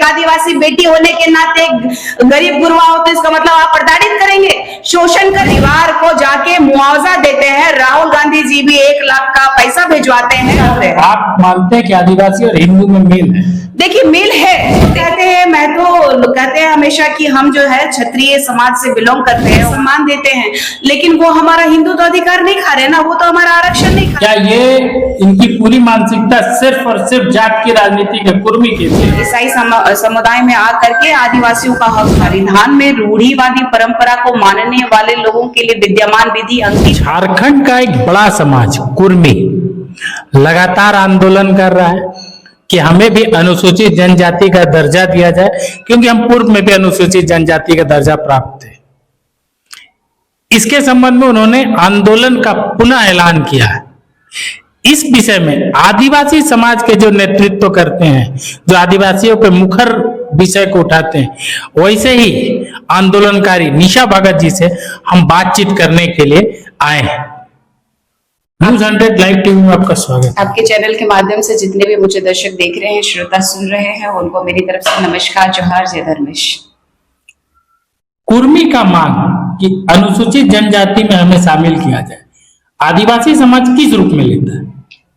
आदिवासी बेटी होने के नाते गरीब गुरबा हो तो इसका मतलब आप प्रताड़ित करेंगे? शोषण का परिवार को जाके मुआवजा देते हैं। राहुल गांधी जी भी 1 लाख का पैसा भिजवाते हैं। आप मानते हैं कि आदिवासी और हिंदू में मेल है? देखिए मेल है, कहते हैं, मैं तो कहते हैं हमेशा कि हम जो है क्षत्रिय समाज से बिलोंग करते हैं, सम्मान देते हैं, लेकिन वो हमारा हिंदू तो अधिकार नहीं खा रहे ना, वो तो हमारा आरक्षण नहीं खा। क्या ये इनकी पूरी मानसिकता सिर्फ और सिर्फ जात की राजनीति के कुर्मी के लिए? ईसाई समुदाय में आकर के आदिवासियों का हक संविधान में रूढ़िवादी परंपरा को मानने वाले लोगों के लिए विद्यमान विधि अंकित। झारखंड का एक बड़ा समाज कुर्मी लगातार आंदोलन कर रहा है कि हमें भी अनुसूचित जनजाति का दर्जा दिया जाए, क्योंकि हम पूर्व में भी अनुसूचित जनजाति का दर्जा प्राप्त थे। इसके संबंध में उन्होंने आंदोलन का पुनः ऐलान किया है। इस विषय में आदिवासी समाज के जो नेतृत्व करते हैं, जो आदिवासियों के मुखर विषय को उठाते हैं, वैसे ही आंदोलनकारी निशा भगत जी से हम बातचीत करने के लिए आए हैं। न्यूज़ 100 लाइव टीवी में आपका स्वागत है। आपके चैनल के माध्यम से जितने भी मुझे दर्शक देख रहे हैं, श्रोता सुन रहे हैं, उनको मेरी तरफ से नमस्कार, जोहार, जय धर्मेश। कुर्मी का मांग कि अनुसूचित जनजाति में हमें शामिल किया जाए, आदिवासी समाज किस रूप में लेता है?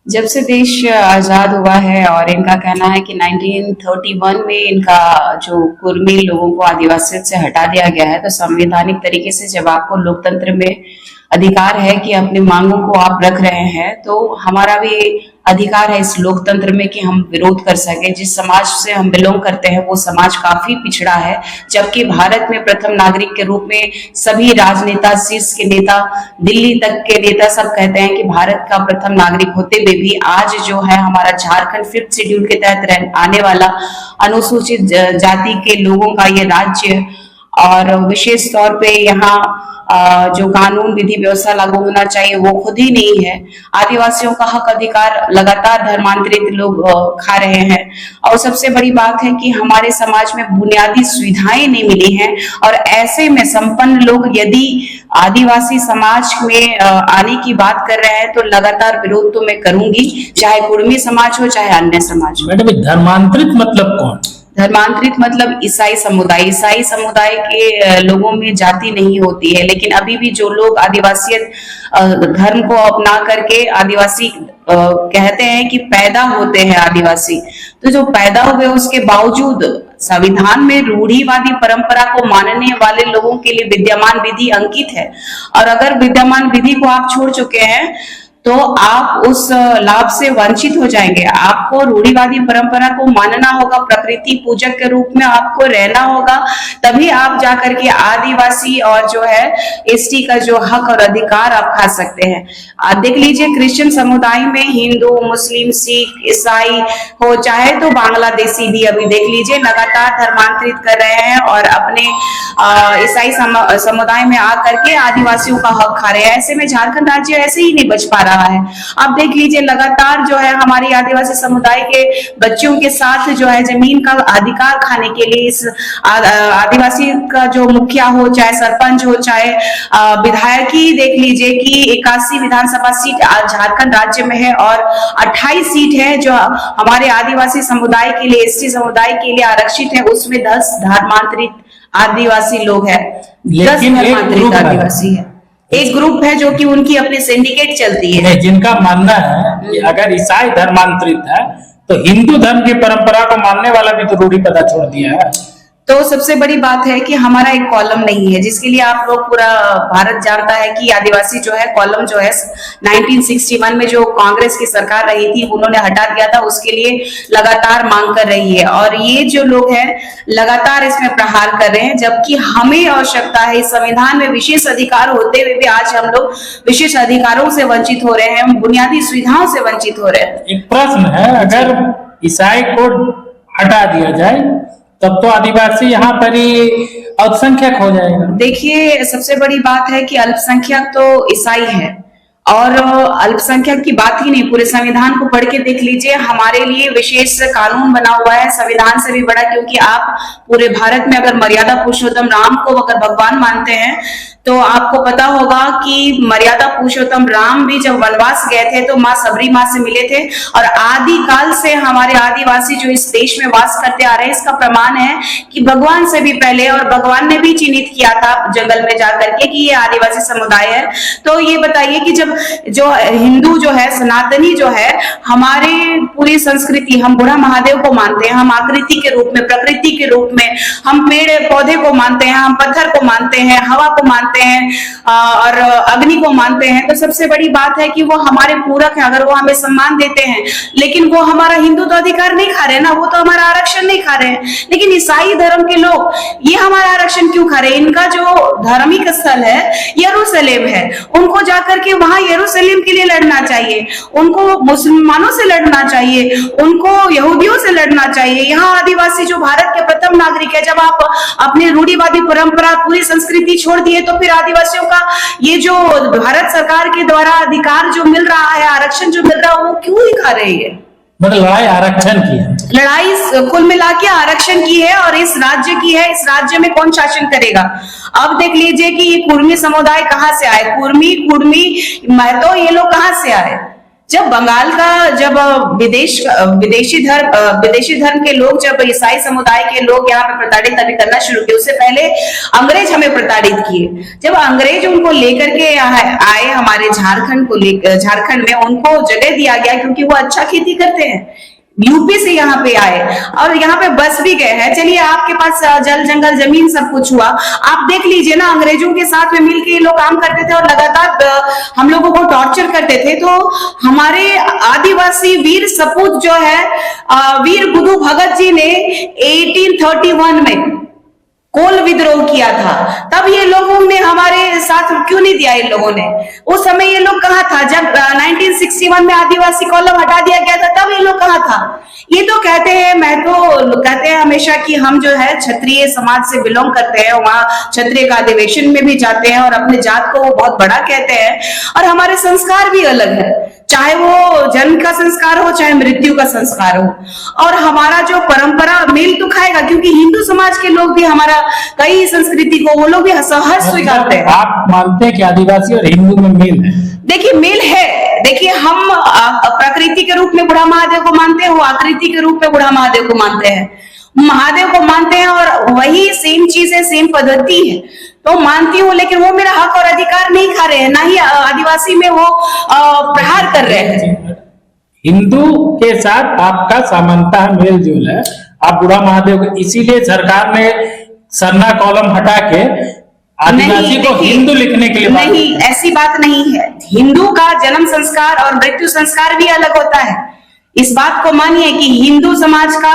जब से देश आजाद हुआ है और इनका कहना है कि 1931 में इनका जो कुर्मी लोगों को आदिवासियत से हटा दिया गया है, तो संवैधानिक तरीके से जब आपको लोकतंत्र में अधिकार है कि अपनी मांगों को आप रख रहे हैं, तो हमारा भी अधिकार है इस लोकतंत्र में कि हम विरोध कर सके। जिस समाज से हम बिलोंग करते हैं वो समाज काफी पिछड़ा है, जबकि भारत में प्रथम नागरिक के रूप में सभी राजनेता, शीर्ष के नेता, दिल्ली तक के नेता सब कहते हैं कि भारत का प्रथम नागरिक होते हुए भी आज जो है हमारा झारखंड 5th शेड्यूल के तहत आने वाला अनुसूचित जाति के लोगों का ये राज्य, और विशेष तौर पे यहाँ जो कानून विधि व्यवस्था लागू होना चाहिए वो खुद ही नहीं है। आदिवासियों का हक अधिकार लगातार धर्मांतरित लोग खा रहे हैं, और सबसे बड़ी बात है कि हमारे समाज में बुनियादी सुविधाएं नहीं मिली हैं, और ऐसे में संपन्न लोग यदि आदिवासी समाज में आने की बात कर रहे हैं तो लगातार विरोध तो मैं करूंगी, चाहे कुर्मी समाज हो चाहे अन्य समाज हो। मैडम, धर्मांतरित मतलब कौन? धर्मांतरित मतलब ईसाई समुदाय। ईसाई समुदाय के लोगों में जाति नहीं होती है, लेकिन अभी भी जो लोग आदिवासियत धर्म को अपना करके आदिवासी कहते हैं कि पैदा होते हैं आदिवासी, तो जो पैदा हुए उसके बावजूद संविधान में रूढ़िवादी परंपरा को मानने वाले लोगों के लिए विद्यमान विधि अंकित है, और अगर विद्यमान विधि को आप छोड़ चुके हैं तो आप उस लाभ से वंचित हो जाएंगे। आपको रूढ़िवादी परंपरा को मानना होगा, प्रकृति पूजक के रूप में आपको रहना होगा, तभी आप जाकर के आदिवासी और जो है एसटी का जो हक और अधिकार आप खा सकते हैं। आप देख लीजिए क्रिश्चियन समुदाय में हिंदू, मुस्लिम, सिख, ईसाई हो चाहे तो बांग्लादेशी भी अभी देख लीजिए लगातार धर्मांतरित कर रहे हैं और अपने ईसाई समुदाय में आकर के आदिवासियों का हक खा रहे हैं। ऐसे में झारखंड राज्य ऐसे ही नहीं बच पा रहा है। आप देख लीजिए लगातार जो है हमारी आदिवासी समुदाय के बच्चों के साथ जो है जमीन का अधिकार खाने के लिए इस आदिवासी का जो मुखिया हो, चाहे सरपंच हो, चाहे विधायक ही देख लीजिए कि 81 विधानसभा सीट झारखंड राज्य में है और 28 सीट है जो हमारे आदिवासी समुदाय के लिए, एसटी समुदाय के लिए आरक्षित है, उसमें 10 धर्मांतरित आदिवासी लोग हैं, 10 धर्मांतरित आदिवासी है। एक ग्रुप है जो कि उनकी अपनी सिंडिकेट चलती है, जिनका मानना है कि अगर ईसाई धर्मांतरित है तो हिंदू धर्म की परंपरा को मानने वाला भी तो रूढ़ी पता छोड़ दिया है। तो सबसे बड़ी बात है कि हमारा एक कॉलम नहीं है, जिसके लिए आप लोग पूरा भारत जानता है कि आदिवासी जो है कॉलम जो है 1961 में जो कांग्रेस की सरकार रही थी उन्होंने हटा दिया था, उसके लिए लगातार मांग कर रही है, और ये जो लोग हैं लगातार इसमें प्रहार कर रहे हैं, जबकि हमें आवश्यकता है इस संविधान में विशेष अधिकार होते हुए भी आज हम लोग विशेष अधिकारों से वंचित हो रहे हैं, हम बुनियादी सुविधाओं से वंचित हो रहे हैं। एक प्रश्न है, अगर ईसाई को हटा दिया जाए तब तो आदिवासी यहाँ पर ही अल्पसंख्यक हो जाएगा। देखिए सबसे बड़ी बात है कि अल्पसंख्यक तो ईसाई है और अल्पसंख्यक की बात ही नहीं, पूरे संविधान को पढ़ के देख लीजिए, हमारे लिए विशेष कानून बना हुआ है संविधान से भी बड़ा, क्योंकि आप पूरे भारत में अगर मर्यादा पुरुषोत्तम राम को अगर भगवान मानते हैं तो आपको पता होगा कि मर्यादा पुरुषोत्तम राम भी जब वनवास गए थे तो माँ सबरी माँ से मिले थे। और आदि काल से हमारे आदिवासी जो इस देश में वास करते आ रहे हैं, इसका प्रमाण है कि भगवान से भी पहले, और भगवान ने भी चिन्हित किया था जंगल में जाकर के कि ये आदिवासी समुदाय है। तो ये बताइए कि जब जो हिंदू जो है, सनातनी जो है, हमारे पूरी संस्कृति, हम बूढ़ा महादेव को मानते हैं, हम आकृति के रूप में, प्रकृति के रूप में, हम पेड़ पौधे को मानते हैं, हम पत्थर को मानते हैं, हवा को मानते हैं और अग्नि को मानते हैं। तो सबसे बड़ी बात है कि वो हमारे पूरक है, अगर वो हमें सम्मान देते हैं, लेकिन वो हमारा हिंदू तो अधिकार नहीं खा रहे ना, वो तो हमारा आरक्षण नहीं खा रहे हैं। लेकिन ईसाई धर्म के लोग ये हमारा आरक्षण क्यों खा रहे हैं? इनका जो धार्मिक स्थल है यरूशलेम है, उनको जाकर के वहां यरूशलेम के लिए लड़ना चाहिए, उनको मुसलमानों से लड़ना चाहिए, उनको यहूदियों से लड़ना चाहिए। यहाँ आदिवासी जो भारत के प्रथम नागरिक है, जब आप अपने रूढ़िवादी परंपरा, पूरी संस्कृति छोड़ दिए तो फिर आदिवासियों का ये जो भारत सरकार के द्वारा अधिकार जो मिल रहा है, आरक्षण जो मिल रहा है, वो क्यों नहीं खा रही है? मतलब लड़ाई आरक्षण की है, लड़ाई कुल मिला के आरक्षण की है और इस राज्य की है। इस राज्य में कौन शासन करेगा? अब देख लीजिए कि ये कुर्मी समुदाय कहाँ से आए, कुर्मी, कुर्मी, महतो, ये लोग कहाँ से आए? जब बंगाल का, जब विदेशी धर्म के लोग, जब ईसाई समुदाय के लोग यहाँ पे प्रताड़ित अभी करना शुरू किए, उससे पहले अंग्रेज हमें प्रताड़ित किए। जब अंग्रेज उनको लेकर के आए हमारे झारखंड को लेकर, झारखंड में उनको जगह दिया गया क्योंकि वो अच्छा खेती करते हैं, यूपी से यहाँ पे आए और यहाँ पे बस भी गए हैं। चलिए, आपके पास जल जंगल जमीन सब कुछ हुआ, आप देख लीजिए ना, अंग्रेजों के साथ में मिलकर ये लोग काम करते थे और लगातार हम लोगों को टॉर्चर करते थे। तो हमारे आदिवासी वीर सपूत जो है, वीर बुधू भगत जी ने 1831 में कोल विद्रोह किया था। तब ये लोगों ने हमारे साथ क्यों नहीं दिया? इन लोगों ने उस समय ये लोग कहाँ था? जब 1961 में आदिवासी कॉलम हटा दिया गया था, तब ये लोग कहाँ था? ये तो कहते हैं, मैं तो कहते हैं हमेशा कि हम जो है क्षत्रिय समाज से बिलोंग करते हैं, वहां क्षत्रिय का अधिवेशन में भी जाते हैं और अपने जात को वो बहुत बड़ा कहते हैं। और हमारे संस्कार भी अलग है, चाहे वो जन्म का संस्कार हो, चाहे मृत्यु का संस्कार हो। और हमारा जो परंपरा मेल तो खाएगा, क्योंकि हिंदू समाज के लोग भी हमारा कई संस्कृति को वो लोग भी सहर्ष स्वीकारते हैं। आप मानते हैं कि आदिवासी और हिंदू में मेल है? देखिए, मेल है। देखिए, हम प्रकृति के रूप में बूढ़ा महादेव को मानते हैं, वो आकृति के रूप में बूढ़ा महादेव को मानते हैं, महादेव को मानते हैं, और वही सेम चीज है, सेम पद्धति है, तो मानती हूँ। लेकिन वो मेरा हक और अधिकार नहीं खा रहे हैं, ना ही आदिवासी में वो प्रहार कर रहे हैं। हिंदू के साथ आपका समानता है, मेल जोल है, आप बूढ़ा महादेव को, इसीलिए सरकार ने सरना कॉलम हटा के आदिवासी को हिंदू लिखने के लिए नहीं, ऐसी बात नहीं है। हिंदू का जन्म संस्कार और मृत्यु संस्कार भी अलग होता है। इस बात को मानिए कि हिंदू समाज का,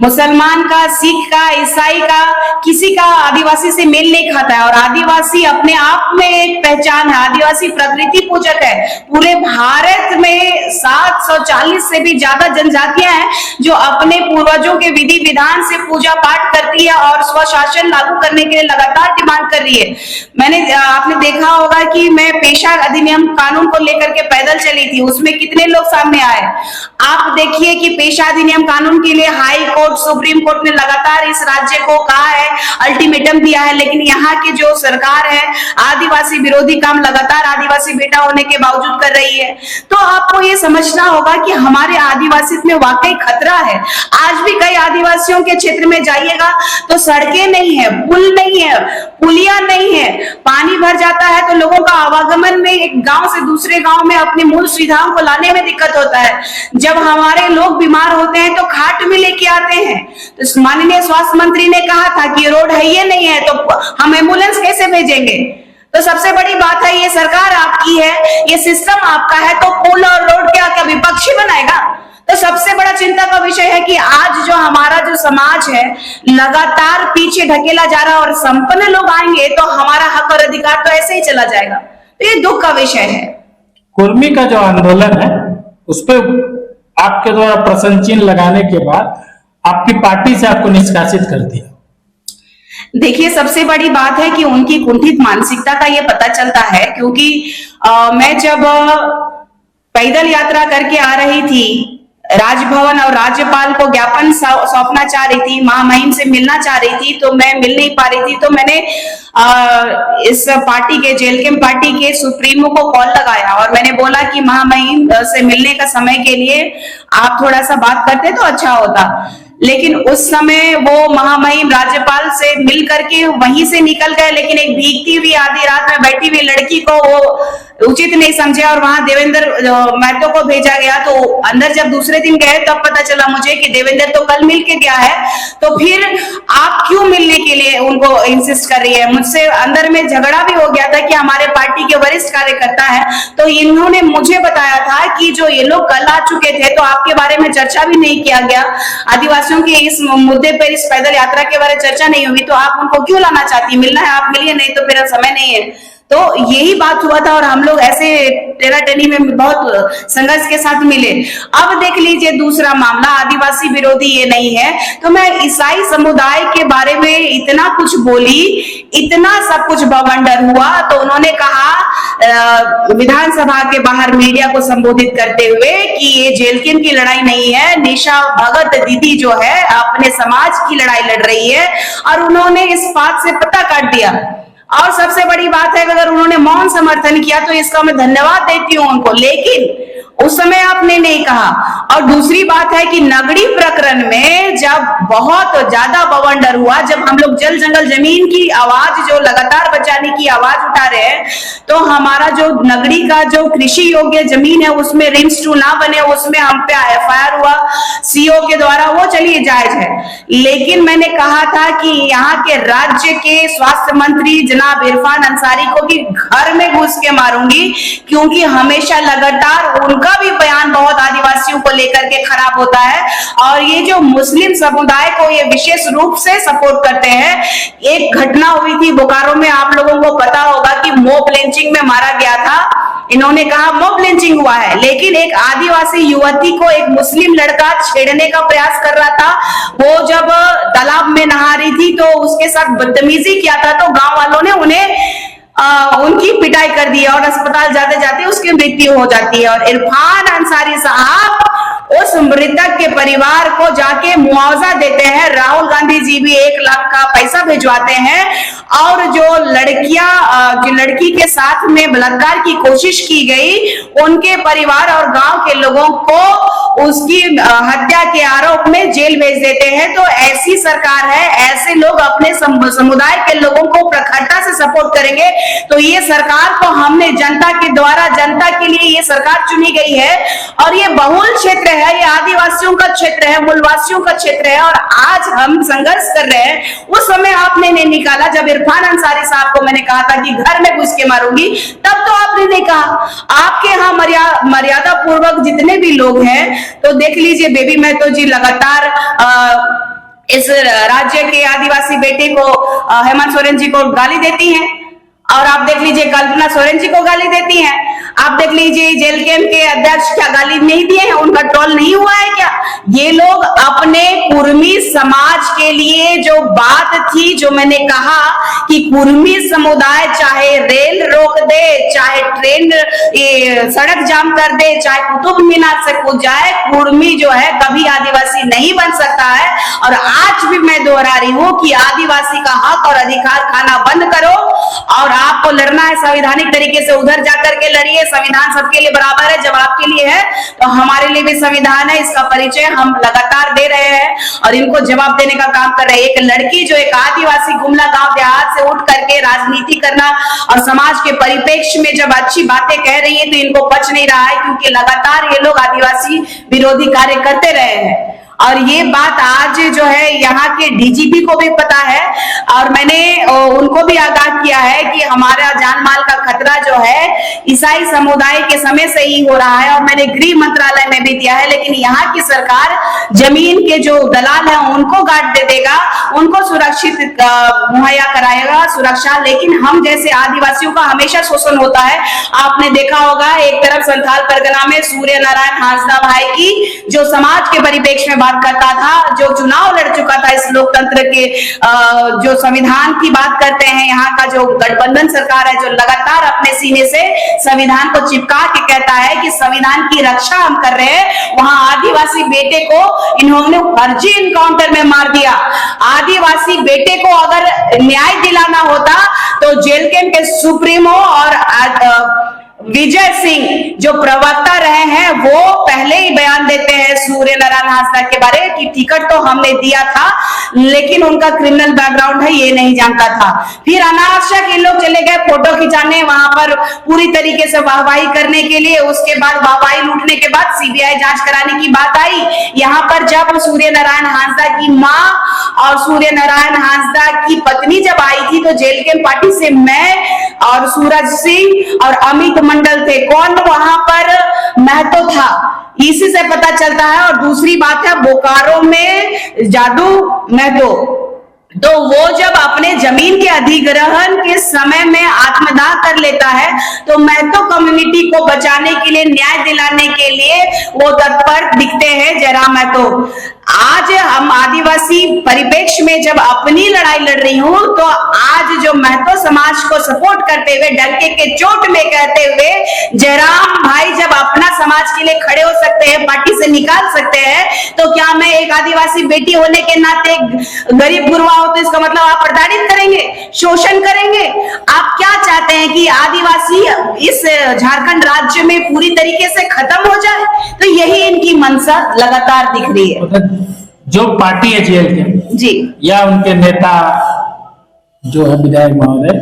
मुसलमान का, सिख का, ईसाई का, किसी का आदिवासी से मेल नहीं खाता है। और आदिवासी अपने आप में एक पहचान है, आदिवासी प्रकृति पूजक है। पूरे भारत में 740 से भी ज्यादा जनजातियां हैं जो अपने पूर्वजों के विधि विधान से पूजा पाठ करती है और स्वशासन लागू करने के लिए लगातार डिमांड कर रही है। आपने देखा होगा कि मैं पेशा अधिनियम कानून को लेकर के पैदल चली थी, उसमें कितने लोग सामने आए। आप देखिए कि पेशा अधिनियम कानून के लिए हाई कोर्ट, सुप्रीम कोर्ट ने लगातार इस राज्य को कहा है, अल्टीमेटम दिया है, लेकिन यहाँ की जो सरकार है आदिवासी विरोधी काम लगातार आदिवासी बेटा होने के बावजूद कर रही है। तो आपको ये समझना होगा कि हमारे आदिवासी में वाकई खतरा है। आज भी कई आदिवासियों के क्षेत्र में जाइएगा तो सड़कें नहीं है, पुल नहीं है, पुलिया नहीं है, पानी भर जाता है तो लोगों का आवागमन में एक गांव से दूसरे गांव में अपनी मूल सुविधाओं को लाने में दिक्कत होता है। जब हमारे लोग बीमार होते हैं तो खाट में लेके आते हैं, तो माननीय स्वास्थ्य मंत्री ने कहा था कि रोड है, ये नहीं है तो हम एम्बुलेंस कैसे भेजेंगे? तो सबसे बड़ी बात है, ये सरकार आपकी है, ये सिस्टम आपका है, तो पुल और रोड क्या विपक्षी बनाएगा? तो सबसे बड़ा चिंता का विषय है कि आज जो हमारा जो समाज है लगातार पीछे ढकेला जा रहा है और संपन्न लोग आएंगे तो हमारा हक और अधिकार तो ऐसे ही चला जाएगा। तो ये दुख का विषय है। कुर्मी का जो आंदोलन है उस पर आपके द्वारा प्रश्न चिन्ह लगाने के बाद आपकी पार्टी से आपको निष्कासित कर दिया। देखिए, सबसे बड़ी बात है कि उनकी कुंठित मानसिकता का ये पता चलता है, क्योंकि मैं जब पैदल यात्रा करके आ रही थी, राजभवन और राज्यपाल को ज्ञापन सौंपना चाह रही थी, महामहिम से मिलना चाह रही थी, तो मैं मिल नहीं पा रही थी, तो मैंने इस पार्टी के, जेल कैंप पार्टी के सुप्रीमो को कॉल लगाया और मैंने बोला कि महामहिम से मिलने का समय के लिए आप थोड़ा सा बात करते तो अच्छा होता। लेकिन उस समय वो महामहिम राज्यपाल से मिल करके वहीं से निकल गए, लेकिन एक भीगती हुई आधी रात में बैठी हुई लड़की को वो उचित नहीं समझे और वहां देवेंद्र महतो को भेजा गया। तो अंदर जब दूसरे दिन गए तब पता चला मुझे कि देवेंद्र तो कल मिल के गया है, तो फिर आप क्यों मिलने के लिए उनको इंसिस्ट कर रही है। मुझसे अंदर में झगड़ा भी हो गया था कि हमारे पार्टी के वरिष्ठ कार्यकर्ता है, तो इन्होंने मुझे बताया था कि जो ये लोग कल आ चुके थे तो आपके बारे में चर्चा भी नहीं किया गया, आदिवासियों के इस मुद्दे पर, इस पैदल यात्रा के बारे में चर्चा नहीं हुई, तो आप उनको क्यों लाना चाहती, मिलना है आप मिलिए, नहीं तो फिर समय नहीं है। तो यही बात हुआ था और हम लोग ऐसे टेराटेनी में बहुत संघर्ष के साथ मिले। अब देख लीजिए दूसरा मामला, आदिवासी विरोधी ये नहीं है, तो मैं ईसाई समुदाय के बारे में इतना कुछ बोली, इतना सब कुछ बवंडर हुआ, तो उन्होंने कहा विधानसभा के बाहर मीडिया को संबोधित करते हुए कि ये जेलकिन की लड़ाई नहीं है, निशा भगत दीदी जो है अपने समाज की लड़ाई लड़ रही है, और उन्होंने इस बात से पता काट दिया। और सबसे बड़ी बात है कि अगर उन्होंने मौन समर्थन किया तो इसका मैं धन्यवाद देती हूं उनको, लेकिन उस समय आपने नहीं कहा। और दूसरी बात है कि नगड़ी प्रकरण में जब बहुत ज्यादा बवंडर हुआ, जब हम लोग जल जंगल जमीन की आवाज जो लगातार बचाने की आवाज उठा रहे हैं, तो हमारा जो नगड़ी का जो कृषि योग्य जमीन है उसमें रिंग्स टू ना बने, उसमें हम पे एफआईआर हुआ सीओ के द्वारा, वो चलिए जायज है। लेकिन मैंने कहा था कि यहाँ के राज्य के स्वास्थ्य मंत्री जनाब इरफान अंसारी को भी घर में घुस के मारूंगी, क्योंकि हमेशा लगातार उनका भी बयान बहुत आदिवासियों को लेकर के खराब होता है, और ये जो मुस्लिम समुदाय को ये विशेष रूप से सपोर्ट करते हैं। एक घटना हुई थी बोकारो में, आप लोगों को पता होगा कि मॉब लिंचिंग में मारा गया था। इन्होंने कहा मॉब लिंचिंग हुआ है, लेकिन एक आदिवासी युवती को एक मुस्लिम लड़का छेड़ने का प्रयास कर रहा था। वो जब तालाब में नहा रही थी तो उसके साथ बदतमीजी किया था, तो गांव वालों ने उन्हें उनकी पिटाई कर दी और अस्पताल जाते जाते उसकी मृत्यु हो जाती है। और इरफान अंसारी साहब उस मृतक के परिवार को जाके मुआवजा देते हैं, राहुल गांधी जी भी 1 लाख का पैसा भिजवाते हैं, और जो लड़की के साथ में बलात्कार की कोशिश की गई उनके परिवार और गांव के लोगों को उसकी हत्या के आरोप में जेल भेज देते हैं। तो ऐसी सरकार है, ऐसे लोग अपने समुदाय के लोगों को प्रखरता से सपोर्ट करेंगे, तो ये सरकार को हमने जनता के द्वारा, जनता के लिए ये सरकार चुनी गई है, और ये बहुल क्षेत्र है, ये आदिवासियों का क्षेत्र है, मूलवासियों का क्षेत्र है, और आज हम संघर्ष कर रहे हैं। उस समय आपने नहीं निकाला जब इरफान अंसारी साहब को मैंने कहा था कि घर में घुस के मारूंगी, तब तो आपने नहीं कहा। आपके यहाँ मर्यादा पूर्वक जितने भी लोग हैं, तो देख लीजिए बेबी महतो जी लगातार इस राज्य के आदिवासी बेटे को, हेमंत सोरेन जी को गाली देती हैं, और आप देख लीजिए कल्पना सोरेन जी को गाली देती हैं। आप देख लीजिए जेल कैंप के अध्यक्ष क्या गाली नहीं दिए हैं, उनका ट्रोल नहीं हुआ है क्या। ये लोग अपने कुर्मी समाज के लिए जो बात थी, जो मैंने कहा कि कुर्मी समुदाय चाहे रेल रोक दे, चाहे ट्रेन सड़क जाम कर दे, चाहे कुतुब मीनार से कूद जाए, कुर्मी जो है कभी आदिवासी नहीं बन सकता है। और आज भी मैं दोहरा रही हूँ कि आदिवासी का हक और अधिकार खाना बंद करो, और आपको लड़ना है संवैधानिक तरीके से, उधर जाकर के लड़िए। संविधान सबके लिए बराबर है, जब आपके लिए है तो हमारे लिए भी संविधान है, इसका परिचय हम लगातार दे रहे हैं और इनको जवाब देने का काम कर रहे हैं। एक लड़की जो एक आदिवासी गुमला गांव देहात से उठ करके राजनीति करना और समाज के परिप्रेक्ष्य में जब अच्छी बातें कह रही है, तो इनको पच नहीं रहा है, क्योंकि लगातार ये लोग आदिवासी विरोधी कार्य करते रहे हैं। और ये बात आज जो है यहाँ के डीजीपी को भी पता है, और मैंने उनको भी आगाह किया है कि हमारा जान माल का खतरा जो है ईसाई समुदाय के समय से ही हो रहा है, और मैंने गृह मंत्रालय में भी दिया है। लेकिन यहाँ की सरकार जमीन के जो दलाल है उनको गार्ड दे देगा, उनको सुरक्षित मुहैया कराएगा सुरक्षा, लेकिन हम जैसे आदिवासियों का हमेशा शोषण होता है। आपने देखा होगा एक तरफ संथाल परगना में सूर्य नारायण हांसदा भाई की जो समाज के परिप्रेक्ष्य में व्यवहार करता था, जो चुनाव लड़ चुका था इस लोकतंत्र के, जो संविधान की बात करते हैं, यहाँ का जो गठबंधन सरकार है जो लगातार अपने सीने से संविधान को चिपका के कहता है कि संविधान की रक्षा हम कर रहे हैं, वहां आदिवासी बेटे को इन्होंने फर्जी इनकाउंटर में मार दिया। आदिवासी बेटे को अगर न्याय दिलाना होता तो जेल कैंप के सुप्रीमो और विजय सिंह जो प्रवक्ता रहे हैं वो पहले ही बयान देते हैं सूर्य नारायण हांसदा के बारे कि टिकट तो हमने दिया था लेकिन उनका क्रिमिनल बैकग्राउंड है ये नहीं जानता था। फिर अनावश्यक इन लोग चले गए फोटो खिंचाने, वहां पर पूरी तरीके से वाहवाही करने के लिए। उसके बाद वाहवाही लूटने के बाद सीबीआई जांच कराने की बात आई। यहाँ पर जब सूर्य नारायण हांसदा की मां और सूर्य नारायण हांसदा की पत्नी जब आई थी तो जेल कैंप पार्टी से मैं और सूरज सिंह और अमित मंडल थे। कौन वहां पर? महतो था। इसी से पता चलता है। और दूसरी बात है बोकारो में जादू महतो, तो वो जब अपने जमीन के अधिग्रहण के समय में आत्मदाह कर लेता है तो महतो कम्युनिटी को बचाने के लिए, न्याय दिलाने के लिए वो तत्पर दिखते हैं जयराम महतो। आज हम आदिवासी परिप्रेक्ष्य में जब अपनी लड़ाई लड़ रही हूं तो आज जो महतो समाज को सपोर्ट करते हुए, डंके के चोट में कहते हुए जयराम भाई जब अपना समाज के लिए खड़े हो सकते हैं, पार्टी से निकाल सकते हैं, तो क्या मैं एक आदिवासी बेटी होने के नाते गरीब गुरवा हो तो इसका मतलब आप प्रताड़ित करेंगे, शोषण करेंगे? आप क्या चाहते हैं कि आदिवासी इस झारखंड राज्य में पूरी तरीके से खत्म हो जाए? तो यही इनकी मंशा लगातार दिख रही है। जो पार्टी है जेल के जी या उनके नेता जो है विधायक महोदय,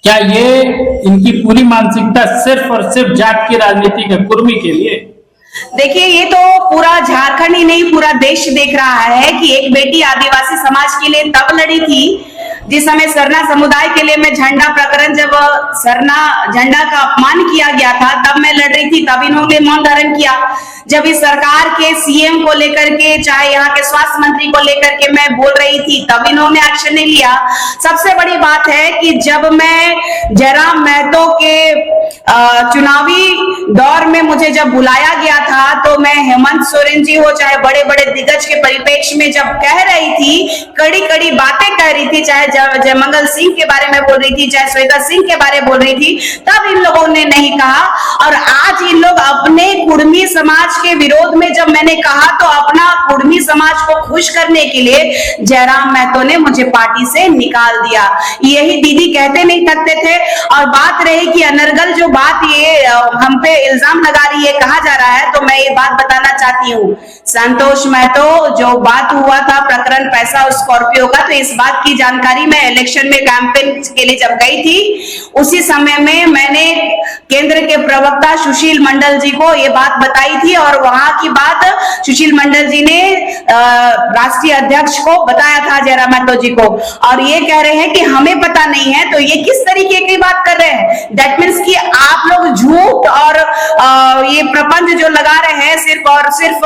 क्या ये इनकी पूरी मानसिकता सिर्फ और सिर्फ जात की राजनीति के कुर्मी के लिए? देखिए, ये तो पूरा झारखंड ही नहीं पूरा देश देख रहा है कि एक बेटी आदिवासी समाज के लिए तब लड़ी थी जिस समय सरना समुदाय के लिए मैं झंडा प्रकरण, जब सरना झंडा का अपमान किया गया था तब मैं लड़ रही थी, तब इन्होंने मौन धारण किया। जब इस सरकार के सीएम को लेकर के, चाहे यहाँ के स्वास्थ्य मंत्री को लेकर के मैं बोल रही थी, तब इन्होंने एक्शन नहीं लिया। सबसे बड़ी बात है कि जब मैं जयराम महतो के चुनावी दौर में मुझे जब बुलाया गया था तो मैं हेमंत सोरेन जी हो चाहे बड़े बड़े दिग्गज के परिप्रेक्ष्य में जब कह रही थी, कड़ी कड़ी बातें कह रही थी, चाहे जयमंगल सिंह के बारे में बोल रही थी, चाहे श्वेता सिंह के बारे में बोल रही थी, तब इन लोगों ने नहीं कहा। और आज इन लोग अपने कुर्मी समाज के विरोध में जब मैंने कहा तो अपना कुर्मी समाज को खुश करने के लिए जयराम महतो ने मुझे पार्टी से निकाल दिया। यही दीदी कहते नहीं थकते थे। और बात रही कि अनर्गल जो बात ये हम पे इल्जाम लगा रही है, कहा जा रहा है, तो मैं ये बात बताना चाहती हूँ। संतोष महतो जो बात हुआ था प्रकरण पैसा और स्कॉर्पियो का, तो इस बात की जानकारी मैं इलेक्शन में कैंपेन के लिए जब गई थी उसी समय में मैंने केंद्र के प्रवक्ता सुशील मंडल जी को ये बात बताई थी और वहां की बात सुशील मंडल जी ने राष्ट्रीय अध्यक्ष को बताया था जयराम महतो जी को। और ये कह रहे हैं कि हमें पता नहीं है, तो ये किस तरीके की बात कर रहे हैं? दैट मीन्स कि आप लोग झूठ और ये प्रपंच जो लगा रहे हैं सिर्फ और सिर्फ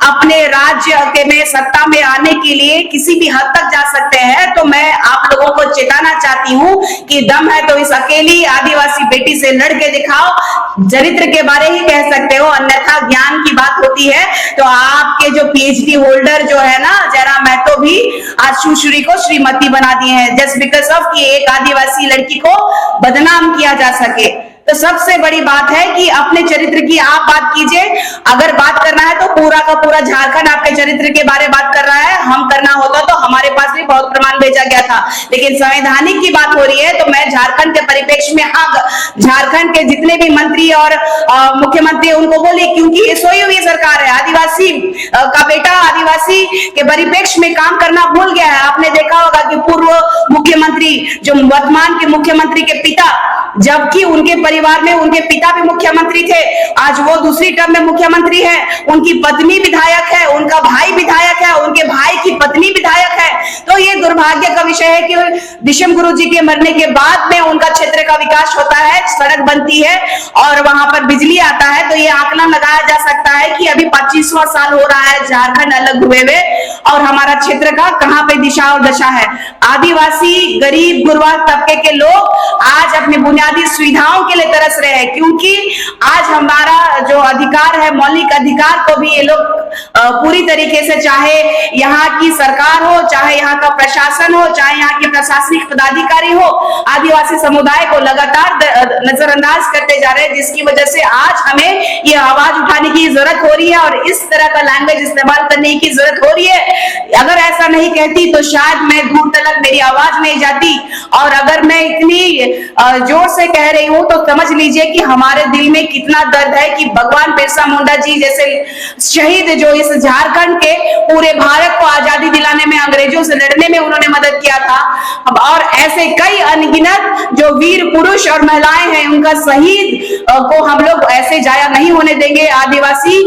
अपने राज्य के में सत्ता में आने के लिए किसी भी हद तक जा सकते हैं। तो मैं आप लोगों को चेताना चाहती हूँ कि दम है तो इस अकेली आदिवासी बेटी से लड़ के दिखाओ। चरित्र के बारे ही कह सकते हो, अन्यथा ज्ञान की बात होती है तो आपके जो पीएचडी होल्डर जो है ना जयराम महतो भी आज सुश्री को श्रीमती बना दिए हैं जस्ट बिकॉज ऑफ कि एक आदिवासी लड़की को बदनाम किया जा सके। तो सबसे बड़ी बात है कि अपने चरित्र की आप बात कीजिए। अगर बात करना है तो पूरा का पूरा झारखंड आपके चरित्र के बारे में बात कर रहा है। हम करना होता तो हमारे पास भी बहुत प्रमाण भेजा गया था, लेकिन संवैधानिक की बात हो रही है तो मैं झारखंड के परिप्रेक्ष्य में झारखंड के जितने भी मंत्री और मुख्यमंत्री उनको बोली, क्योंकि ये सोई हुई सरकार है। आदिवासी का बेटा आदिवासी के परिप्रेक्ष्य में काम करना भूल गया है। आपने देखा होगा कि पूर्व मुख्यमंत्री जो वर्तमान के मुख्यमंत्री के पिता, जबकि उनके परिवार में उनके पिता भी मुख्यमंत्री थे, आज वो दूसरी टर्म में मुख्यमंत्री है, उनकी पत्नी विधायक है, उनका भाई विधायक है, उनके भाई की पत्नी विधायक है। तो ये दुर्भाग्य का विषय है कि दिशम गुरु जी के मरने के बाद में उनका क्षेत्र का विकास होता है, सड़क बनती है और वहां पर बिजली आता है। तो ये आकलन लगाया जा सकता है कि अभी 25वां साल हो रहा है झारखंड अलग हुए हुए और हमारा क्षेत्र का कहां पे दिशा और दशा है। आदिवासी गरीब गुरबा तबके के लोग आज अपनी बुनियादी सुविधाओं के लिए तरस रहे हैं, क्योंकि आज हमारा जो अधिकार है, मौलिक अधिकार को भी ये लोग पूरी तरीके से, चाहे यहाँ की सरकार हो, चाहे यहाँ का प्रशासन हो, चाहे यहाँ के प्रशासनिक पदाधिकारी हो, आदिवासी समुदाय को लगातार नजरअंदाज करते जा रहे हैं, जिसकी वजह से आज हमें ये आवाज उठाने की जरूरत हो रही है और इस तरह का लैंग्वेज इस्तेमाल करने की जरूरत हो रही है। अगर ऐसा नहीं कहती तो शायद मैं दूर तक मेरी आवाज नहीं जाती, और अगर मैं इतनी जोर से कह रही हूं तो समझ लीजिए कि हमारे दिल में कितना दर्द है कि भगवान बिरसा मुंडा जी जैसे शहीद, जो इस झारखंड के पूरे भारत को आजादी दिलाने में, अंग्रेजों से लड़ने में उन्होंने मदद किया था, और ऐसे कई अनगिनत जो वीर पुरुष और महिलाएं हैं, उनका शहीद को हम लोग ऐसे जाया नहीं होने देंगे। आदिवासी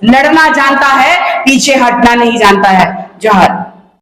लड़ना जानता है, पीछे हटना नहीं जानता है। जोहार।